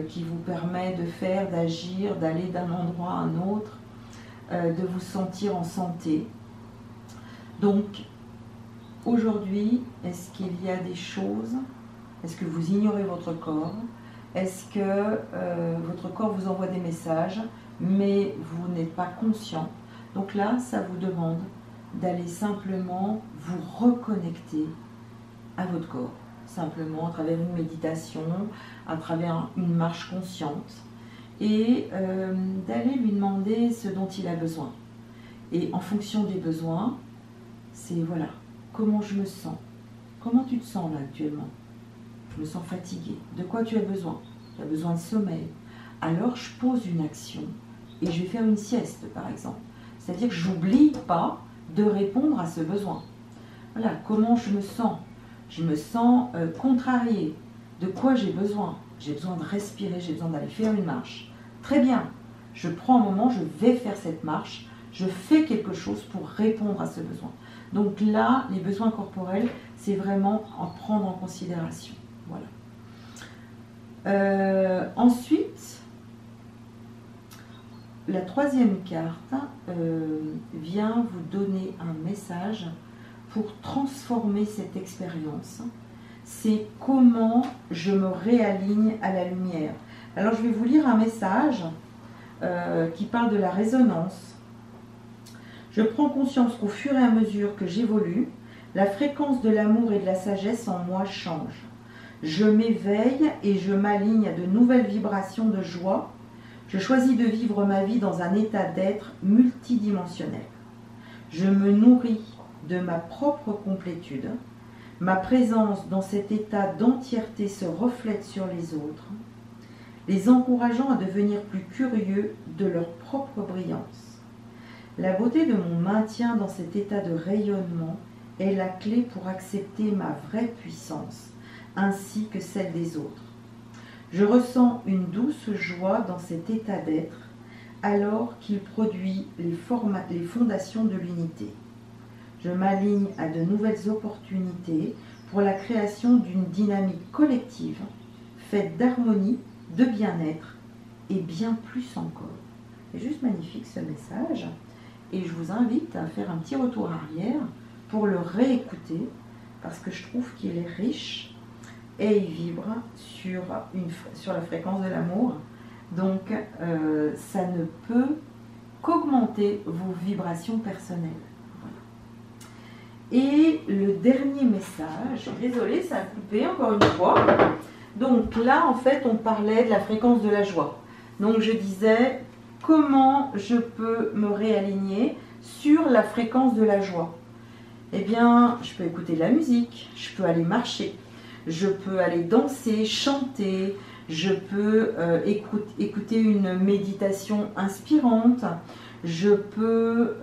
qui vous permet de faire, d'agir, d'aller d'un endroit à un autre, de vous sentir en santé. Donc, aujourd'hui, est-ce qu'il y a des choses? Est-ce que vous ignorez votre corps? Est-ce que votre corps vous envoie des messages, mais vous n'êtes pas conscient? Donc là, ça vous demande d'aller simplement vous reconnecter à votre corps. Simplement à travers une méditation, à travers une marche consciente, et d'aller lui demander ce dont il a besoin. Et en fonction des besoins, c'est voilà, comment je me sens? Comment tu te sens là actuellement? Je me sens fatiguée. De quoi tu as besoin? Tu as besoin de sommeil. Alors je pose une action et je vais faire une sieste par exemple. C'est-à-dire que je n'oublie pas de répondre à ce besoin. Voilà, comment je me sens? Je me sens contrariée. De quoi j'ai besoin? J'ai besoin de respirer, j'ai besoin d'aller faire une marche. Très bien, je prends un moment, je vais faire cette marche, je fais quelque chose pour répondre à ce besoin. Donc là, les besoins corporels, c'est vraiment en prendre en considération. Voilà. Ensuite, la troisième carte vient vous donner un message pour transformer cette expérience. C'est comment je me réaligne à la lumière. Alors je vais vous lire un message qui parle de la résonance. Je prends conscience qu'au fur et à mesure que j'évolue, la fréquence de l'amour et de la sagesse en moi change. Je m'éveille et je m'aligne à de nouvelles vibrations de joie. Je choisis de vivre ma vie dans un état d'être multidimensionnel. Je me nourris de ma propre complétude. Ma présence dans cet état d'entièreté se reflète sur les autres, les encourageant à devenir plus curieux de leur propre brillance. La beauté de mon maintien dans cet état de rayonnement est la clé pour accepter ma vraie puissance, ainsi que celle des autres. Je ressens une douce joie dans cet état d'être, alors qu'il produit les fondations de l'unité. Je m'aligne à de nouvelles opportunités pour la création d'une dynamique collective, faite d'harmonie, de bien-être et bien plus encore. C'est juste magnifique ce message. Et je vous invite à faire un petit retour arrière pour le réécouter, parce que je trouve qu'il est riche et il vibre sur la fréquence de l'amour. Donc, ça ne peut qu'augmenter vos vibrations personnelles. Voilà. Et le dernier message, désolée, ça a coupé encore une fois. Donc là, en fait, on parlait de la fréquence de la joie. Donc, je disais, comment je peux me réaligner sur la fréquence de la joie? Eh bien, je peux écouter de la musique, je peux aller marcher, je peux aller danser, chanter, je peux écouter une méditation inspirante, je peux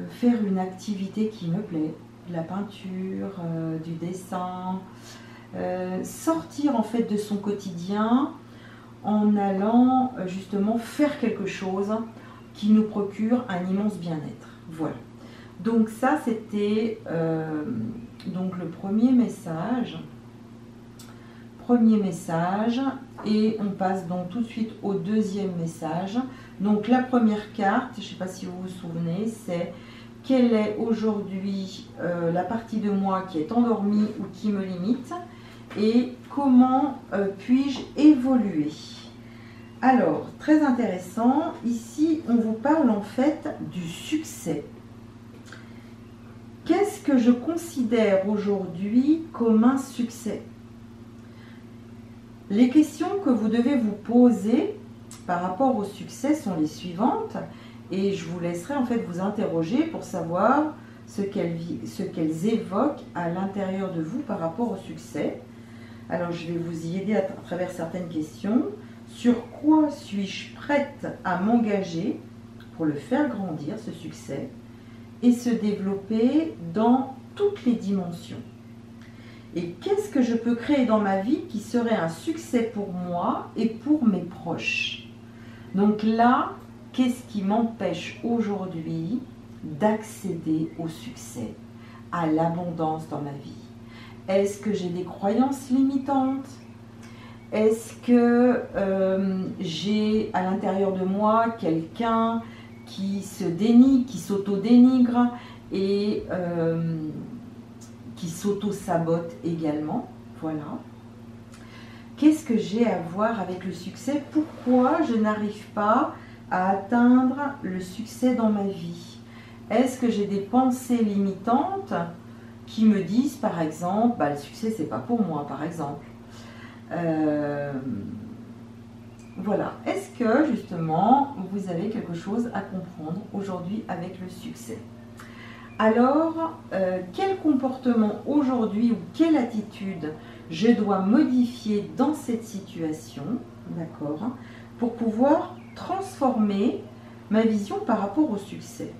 faire une activité qui me plaît, de la peinture, du dessin, sortir en fait de son quotidien en allant justement faire quelque chose qui nous procure un immense bien-être. Voilà. Donc ça, c'était donc le premier message. Et on passe donc tout de suite au deuxième message. Donc la première carte, je ne sais pas si vous vous souvenez, c'est quelle est aujourd'hui la partie de moi qui est endormie ou qui me limite et comment puis-je évoluer. Alors, très intéressant, ici on vous parle en fait du succès. Qu'est-ce que je considère aujourd'hui comme un succès? Les questions que vous devez vous poser par rapport au succès sont les suivantes, et je vous laisserai en fait vous interroger pour savoir ce qu'elles évoquent à l'intérieur de vous par rapport au succès. Alors je vais vous y aider à travers certaines questions. Sur quoi suis-je prête à m'engager pour le faire grandir, ce succès, et se développer dans toutes les dimensions? Et qu'est-ce que je peux créer dans ma vie qui serait un succès pour moi et pour mes proches? Donc là, qu'est-ce qui m'empêche aujourd'hui d'accéder au succès, à l'abondance dans ma vie? Est-ce que j'ai des croyances limitantes? Est-ce que j'ai à l'intérieur de moi quelqu'un qui se dénigre, qui s'auto-dénigre et qui s'auto-sabote également? Voilà. Qu'est-ce que j'ai à voir avec le succès? Pourquoi je n'arrive pas à atteindre le succès dans ma vie? Est-ce que j'ai des pensées limitantes qui me disent, par exemple, le succès, c'est pas pour moi, par exemple. Voilà. Est-ce que, justement, vous avez quelque chose à comprendre aujourd'hui avec le succès? Alors, quel comportement aujourd'hui ou quelle attitude je dois modifier dans cette situation, d'accord, pour pouvoir transformer ma vision par rapport au succès?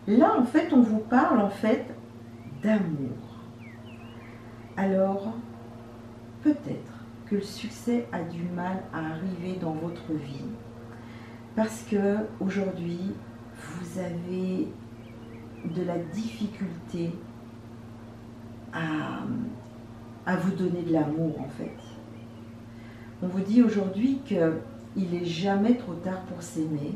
Là, en fait, on vous parle, en fait, d'amour. Alors, peut-être que le succès a du mal à arriver dans votre vie parce que aujourd'hui, vous avez de la difficulté à vous donner de l'amour, en fait. On vous dit aujourd'hui qu'il n'est jamais trop tard pour s'aimer.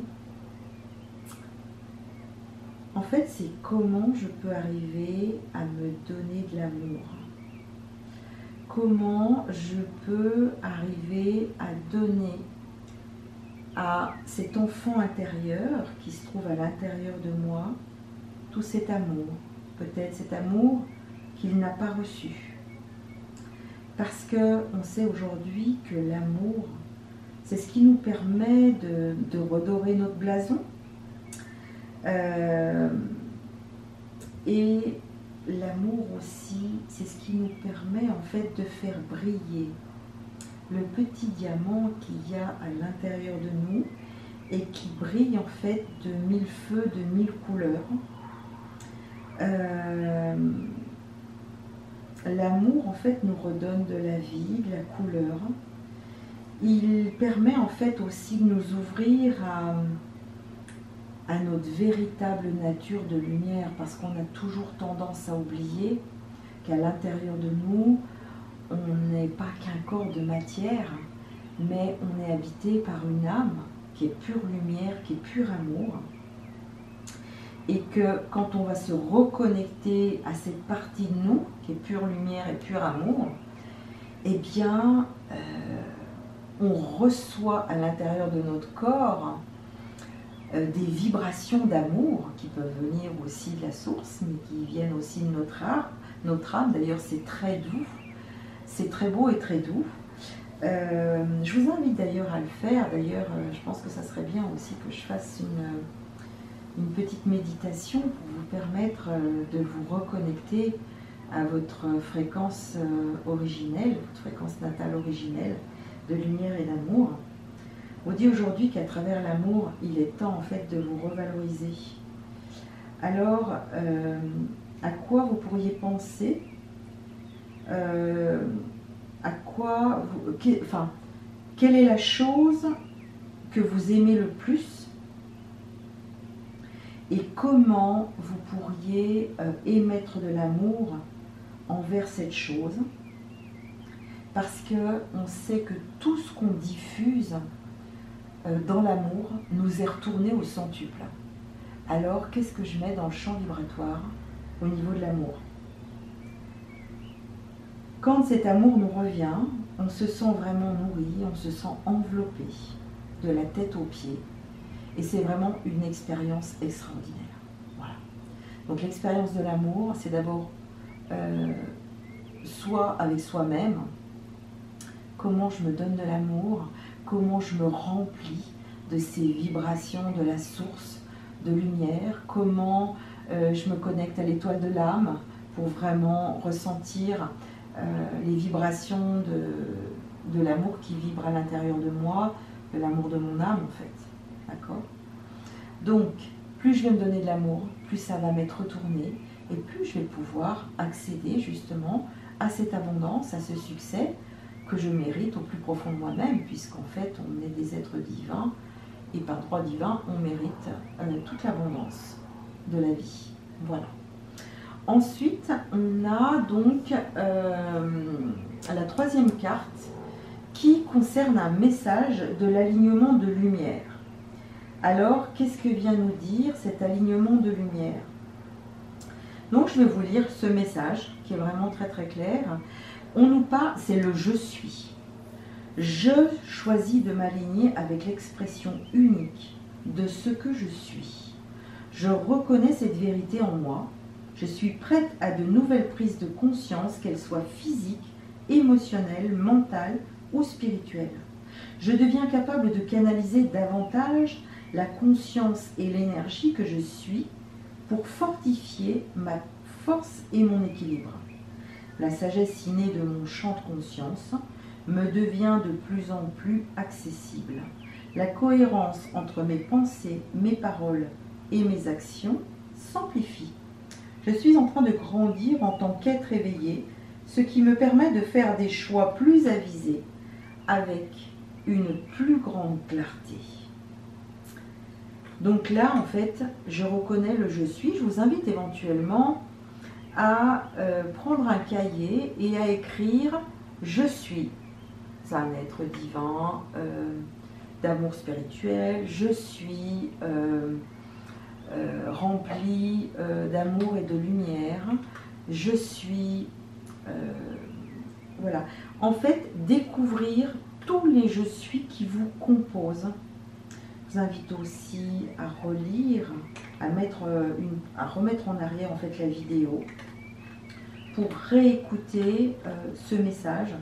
En fait, c'est comment je peux arriver à me donner de l'amour. Comment je peux arriver à donner à cet enfant intérieur qui se trouve à l'intérieur de moi tout cet amour. Peut-être cet amour qu'il n'a pas reçu. Parce qu'on sait aujourd'hui que l'amour, c'est ce qui nous permet de redorer notre blason. Et l'amour aussi, c'est ce qui nous permet en fait de faire briller le petit diamant qu'il y a à l'intérieur de nous et qui brille en fait de mille feux, de mille couleurs. L'amour en fait nous redonne de la vie, de la couleur. Il permet en fait aussi de nous ouvrir à notre véritable nature de lumière, parce qu'on a toujours tendance à oublier qu'à l'intérieur de nous, on n'est pas qu'un corps de matière, mais on est habité par une âme qui est pure lumière, qui est pur amour. Et que quand on va se reconnecter à cette partie de nous, qui est pure lumière et pur amour, eh bien, on reçoit à l'intérieur de notre corps des vibrations d'amour qui peuvent venir aussi de la source, mais qui viennent aussi de notre âme. Notre âme, d'ailleurs, c'est très doux, c'est très beau et très doux. Je vous invite d'ailleurs à le faire. D'ailleurs, je pense que ça serait bien aussi que je fasse une petite méditation pour vous permettre de vous reconnecter à votre fréquence originelle, votre fréquence natale originelle de lumière et d'amour. On dit aujourd'hui qu'à travers l'amour, il est temps en fait de vous revaloriser. Alors, à quoi vous pourriez penser, quelle est la chose que vous aimez le plus et comment vous pourriez émettre de l'amour envers cette chose, parce qu'on sait que tout ce qu'on diffuse dans l'amour nous est retourné au centuple. Alors, qu'est-ce que je mets dans le champ vibratoire au niveau de l'amour? Quand cet amour nous revient, on se sent vraiment nourri, on se sent enveloppé de la tête aux pieds. Et c'est vraiment une expérience extraordinaire. Voilà. Donc l'expérience de l'amour, c'est d'abord soit avec soi-même, comment je me donne de l'amour, comment je me remplis de ces vibrations de la source de lumière, comment je me connecte à l'étoile de l'âme pour vraiment ressentir les vibrations de l'amour qui vibre à l'intérieur de moi, de l'amour de mon âme en fait. D'accord? Donc, plus je vais me donner de l'amour, plus ça va m'être retourné, et plus je vais pouvoir accéder justement à cette abondance, à ce succès que je mérite au plus profond de moi-même, puisqu'en fait on est des êtres divins, et par droit divin on mérite toute l'abondance de la vie. Voilà. Ensuite, on a donc la troisième carte qui concerne un message de l'alignement de lumière. Alors, qu'est-ce que vient nous dire cet alignement de lumière? Donc, je vais vous lire ce message qui est vraiment très très clair. On nous parle, c'est le « je suis ». Je choisis de m'aligner avec l'expression unique de ce que je suis. Je reconnais cette vérité en moi. Je suis prête à de nouvelles prises de conscience, qu'elles soient physiques, émotionnelles, mentales ou spirituelles. Je deviens capable de canaliser davantage la conscience et l'énergie que je suis pour fortifier ma force et mon équilibre. La sagesse innée de mon champ de conscience me devient de plus en plus accessible. La cohérence entre mes pensées, mes paroles et mes actions s'amplifie. Je suis en train de grandir en tant qu'être éveillé, ce qui me permet de faire des choix plus avisés, avec une plus grande clarté. Donc là, en fait, je reconnais le « je suis ». Je vous invite éventuellement à prendre un cahier et à écrire « je suis ». C'est un être divin, d'amour spirituel, je suis rempli d'amour et de lumière, je suis... voilà. En fait, découvrir tous les « je suis » qui vous composent. Je vous invite aussi à relire, à remettre en arrière en fait la vidéo pour réécouter ce message.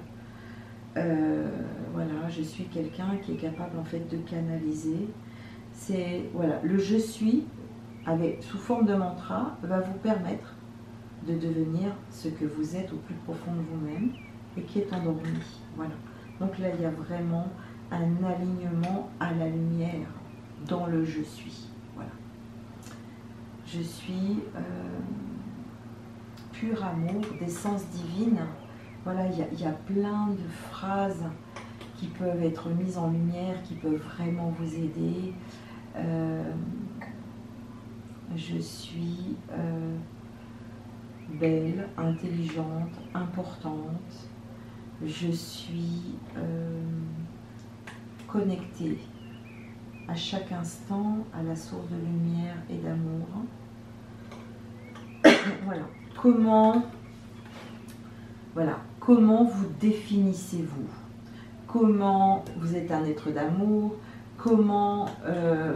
Voilà, je suis quelqu'un qui est capable en fait de canaliser. C'est voilà, le je suis sous forme de mantra va vous permettre de devenir ce que vous êtes au plus profond de vous-même et qui est endormi. Voilà. Donc là, il y a vraiment un alignement à la lumière dans le je suis. Voilà. Je suis pur amour, d'essence divine. Voilà, il y a plein de phrases qui peuvent être mises en lumière, qui peuvent vraiment vous aider. Je suis belle, intelligente, importante. Je suis connectée à chaque instant à la source de lumière et d'amour. Voilà. Comment vous définissez-vous? Comment vous êtes un être d'amour? Comment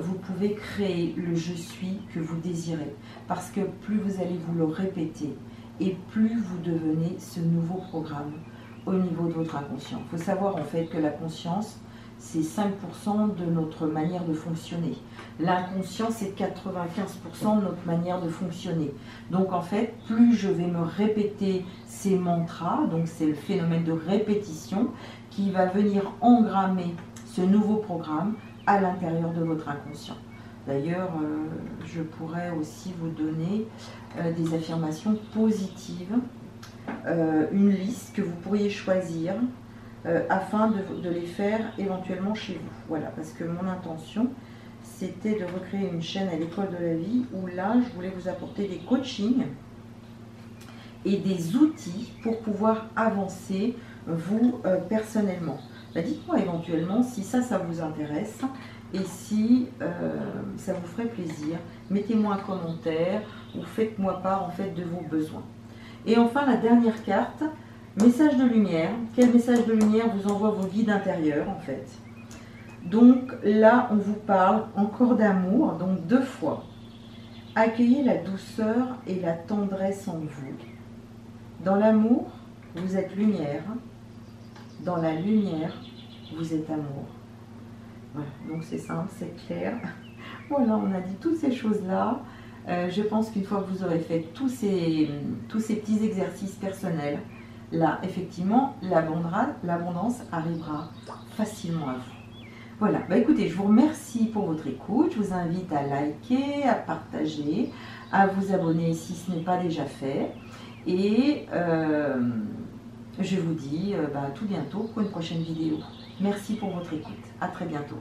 vous pouvez créer le « je suis » que vous désirez? Parce que plus vous allez vous le répéter et plus vous devenez ce nouveau programme au niveau de votre inconscient. Il faut savoir en fait que la conscience, c'est 5% de notre manière de fonctionner. L'inconscient, c'est 95% de notre manière de fonctionner. Donc en fait, plus je vais me répéter ces mantras, donc c'est le phénomène de répétition qui va venir engrammer ce nouveau programme à l'intérieur de votre inconscient. D'ailleurs, je pourrais aussi vous donner des affirmations positives, une liste que vous pourriez choisir afin de les faire éventuellement chez vous. Voilà, parce que mon intention, c'était de recréer une chaîne à l'école de la vie où là, je voulais vous apporter des coachings et des outils pour pouvoir avancer vous personnellement. Bah, dites-moi éventuellement si ça vous intéresse et si ça vous ferait plaisir. Mettez-moi un commentaire ou faites-moi part en fait de vos besoins. Et enfin, la dernière carte, message de lumière. Quel message de lumière vous envoie vos guides intérieurs en fait? Donc là, on vous parle encore d'amour, donc 2 fois. Accueillez la douceur et la tendresse en vous. Dans l'amour, vous êtes lumière. Dans la lumière, vous êtes amour. Voilà, donc c'est simple, c'est clair. Voilà, on a dit toutes ces choses-là. Je pense qu'une fois que vous aurez fait tous ces petits exercices personnels, là, effectivement, l'abondance arrivera facilement à vous. Voilà, bah écoutez, je vous remercie pour votre écoute. Je vous invite à liker, à partager, à vous abonner si ce n'est pas déjà fait. Et je vous dis à tout bientôt pour une prochaine vidéo. Merci pour votre écoute. À très bientôt.